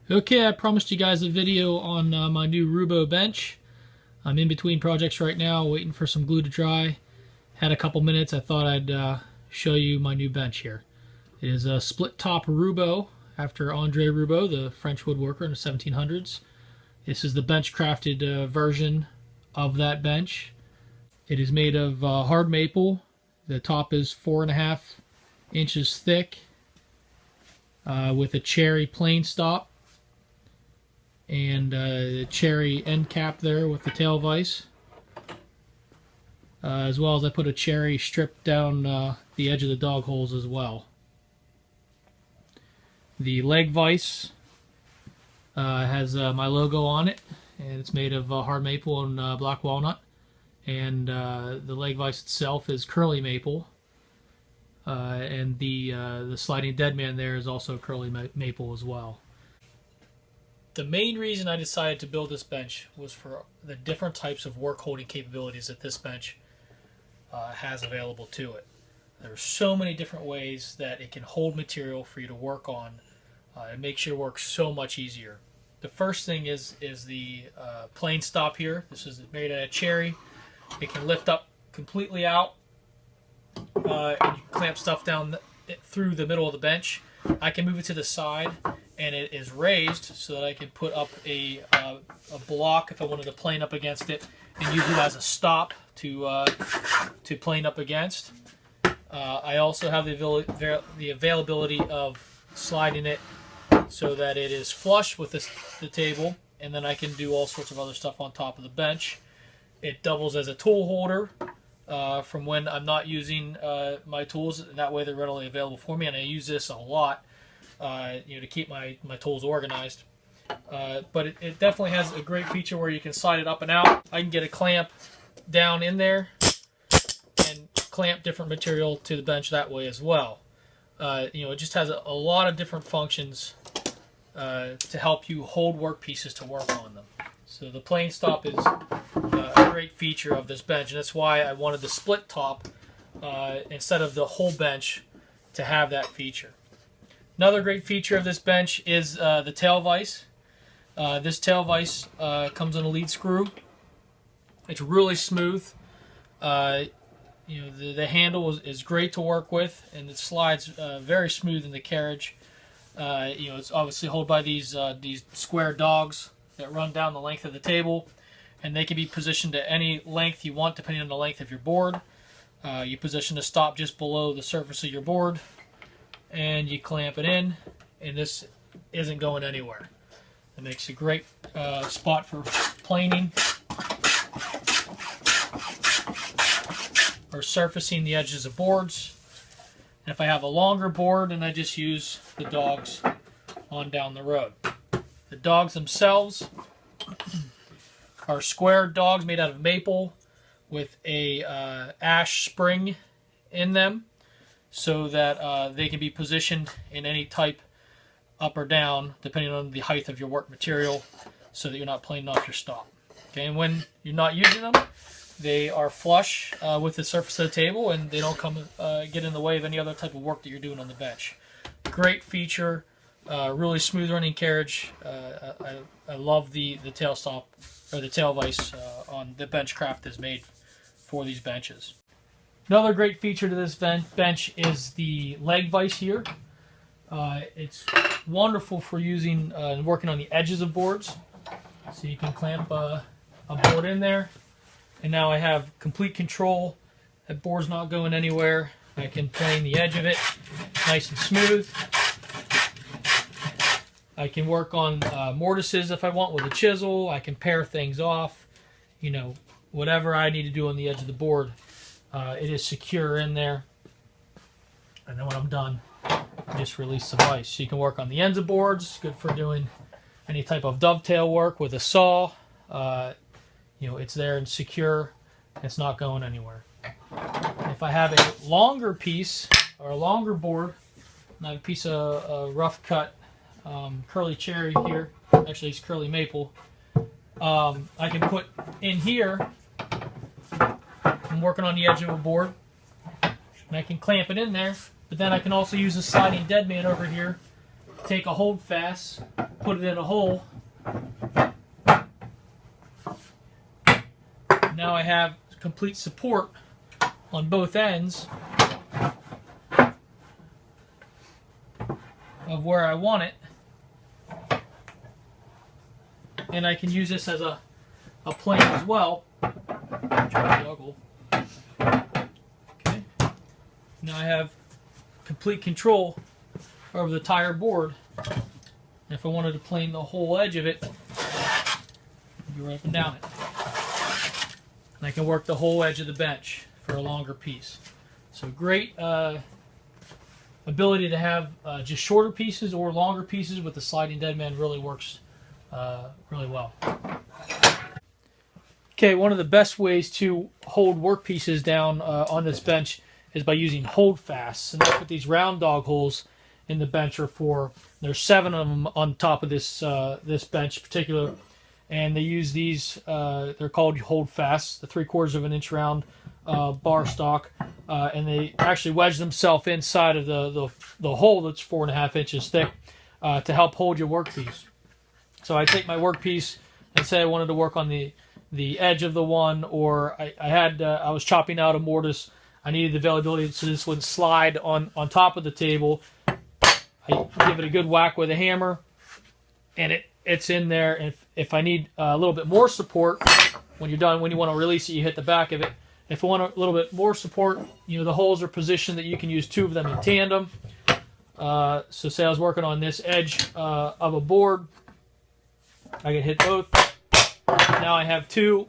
Okay, I promised you guys a video on my new Roubo bench. I'm in between projects right now, waiting for some glue to dry. Had a couple minutes, I thought I'd show you my new bench here. It is a split top Roubo after Andre Roubo, the French woodworker in the 1700s. This is the bench crafted version of that bench. It is made of hard maple. The top is 4.5 inches thick with a cherry plane stop and the cherry end cap there with the tail vise, as well as I put a cherry strip down the edge of the dog holes as well. The leg vise has my logo on it, and it's made of hard maple and black walnut, and the leg vise itself is curly maple, and the sliding dead man there is also curly maple as well. The main reason I decided to build this bench was for the different types of work holding capabilities that this bench has available to it. There are so many different ways that it can hold material for you to work on. It makes your work so much easier. The first thing is the plane stop here. This is made out of cherry. It can lift up completely out, and you can clamp stuff down through the middle of the bench. I can move it to the side, and it is raised so that I can put up a block if I wanted to plane up against it, and use it as a stop to plane up against. I also have the availability of sliding it so that it is flush with the table, and then I can do all sorts of other stuff on top of the bench. It doubles as a tool holder from when I'm not using my tools, and that way they're readily available for me, and I use this a lot to keep my tools organized. But it definitely has a great feature where you can slide it up and out. I can get a clamp down in there and clamp different material to the bench that way as well. It just has a lot of different functions to help you hold work pieces to work on them. So the plane stop is a great feature of this bench, and that's why I wanted the split top instead of the whole bench to have that feature. Another great feature of this bench is the tail vise. This tail vise comes on a lead screw. It's really smooth. The handle is great to work with, and it slides very smooth in the carriage. It's obviously held by these square dogs that run down the length of the table, and they can be positioned at any length you want depending on the length of your board. You position the stop just below the surface of your board, and you clamp it in, and this isn't going anywhere. It makes a great spot for planing or surfacing the edges of boards. And if I have a longer board, then I just use the dogs on down the road. The dogs themselves are square dogs made out of maple with a ash spring in them, so that they can be positioned in any type up or down depending on the height of your work material, so that you're not planing off your stop. Okay, and when you're not using them, they are flush with the surface of the table, and they don't get in the way of any other type of work that you're doing on the bench. Great feature, really smooth running carriage. I love the tail stop, or the tail vise on the bench craft is made for these benches. Another great feature to this bench is the leg vise here. It's wonderful for using and working on the edges of boards. So you can clamp a board in there, and now I have complete control. That board's not going anywhere. I can plane the edge of it nice and smooth. I can work on mortises if I want with a chisel. I can pare things off. Whatever I need to do on the edge of the board, it is secure in there. And then when I'm done, I just release the vise. So you can work on the ends of boards. Good for doing any type of dovetail work with a saw. It's there and secure. It's not going anywhere. If I have a longer piece or a longer board, and I have a piece of rough cut curly cherry here, actually it's curly maple, I can put in here. I'm working on the edge of a board, and I can clamp it in there, but then I can also use a sliding dead man over here take a hold fast, put it in a hole. Now I have complete support on both ends of where I want it. And I can use this as a plane as well. Try to juggle. Okay. Now I have complete control over the entire board. And if I wanted to plane the whole edge of it, I'd go right up and down it. And I can work the whole edge of the bench for a longer piece. So great ability to have just shorter pieces or longer pieces with the sliding deadman really works really well. Okay, one of the best ways to hold work pieces down on this bench is by using hold fasts, and that's what these round dog holes in the bench are for. There's 7 of them on top of this this bench in particular, and they use these. They're called hold fasts, the 3/4 of an inch round bar stock, and they actually wedge themselves inside of the hole that's 4.5 inches thick to help hold your workpiece. So I take my workpiece and say I wanted to work on the edge of the one, or I was chopping out a mortise. I needed the availability so this would slide on top of the table. I give it a good whack with a hammer, and it's in there. And if I need a little bit more support when you're done, when you want to release it, you hit the back of it. If I want a little bit more support, the holes are positioned that you can use 2 of them in tandem. So say I was working on this edge of a board, I can hit both. Now I have 2,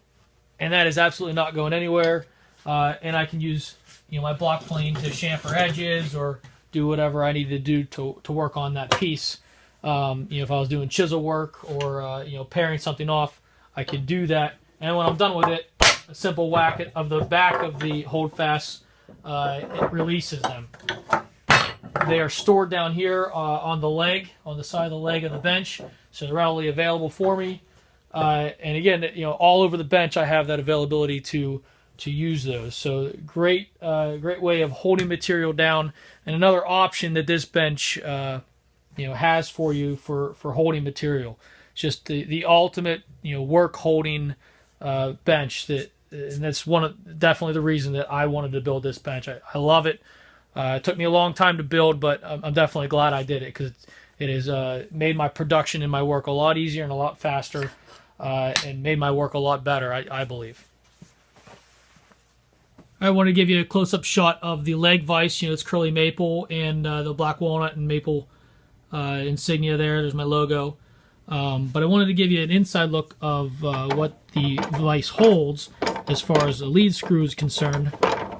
and that is absolutely not going anywhere. And I can use my block plane to chamfer edges or do whatever I need to do to work on that piece. If I was doing chisel work or paring something off, I could do that. And when I'm done with it, a simple whack of the back of the hold fast, it releases them. They are stored down here on the leg, on the side of the leg of the bench, so they're readily available for me. And again, all over the bench, I have that availability to use those. So great way of holding material down, and another option that this bench has for you for holding material. It's just the ultimate work holding bench. And that's definitely the reason that I wanted to build this bench. I love it. It took me a long time to build, but I'm definitely glad I did it, because it has made my production and my work a lot easier and a lot faster, and made my work a lot better, I believe. I want to give you a close-up shot of the leg vise. It's curly maple and the black walnut and maple insignia there. There's my logo. But I wanted to give you an inside look of what the vise holds as far as the lead screw is concerned.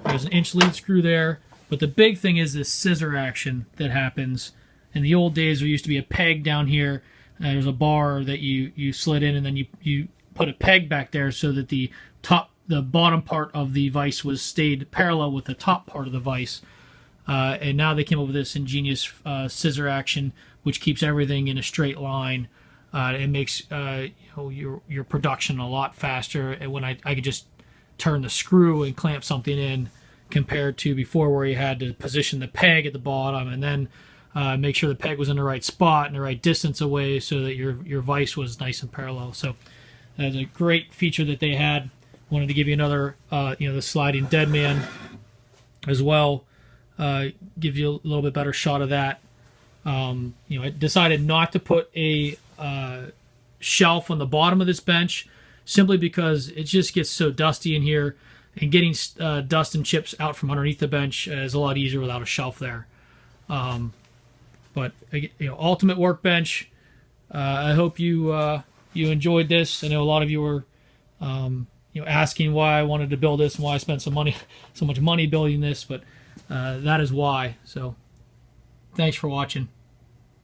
There's an inch lead screw there. But the big thing is this scissor action that happens. In the old days, there used to be a peg down here. There's a bar that you slid in, and then you put a peg back there so that the bottom part of the vise stayed parallel with the top part of the vise. And now they came up with this ingenious scissor action, which keeps everything in a straight line. It makes your production a lot faster. And when I could just turn the screw and clamp something in, compared to before where you had to position the peg at the bottom and then make sure the peg was in the right spot and the right distance away so that your vise was nice and parallel. So that's a great feature that they had. Wanted to give you another, the sliding deadman as well. Give you a little bit better shot of that. I decided not to put a shelf on the bottom of this bench simply because it just gets so dusty in here. And getting dust and chips out from underneath the bench is a lot easier without a shelf there. But ultimate workbench. I hope you enjoyed this. I know a lot of you were asking why I wanted to build this and why I spent so much money building this, but that is why. So thanks for watching.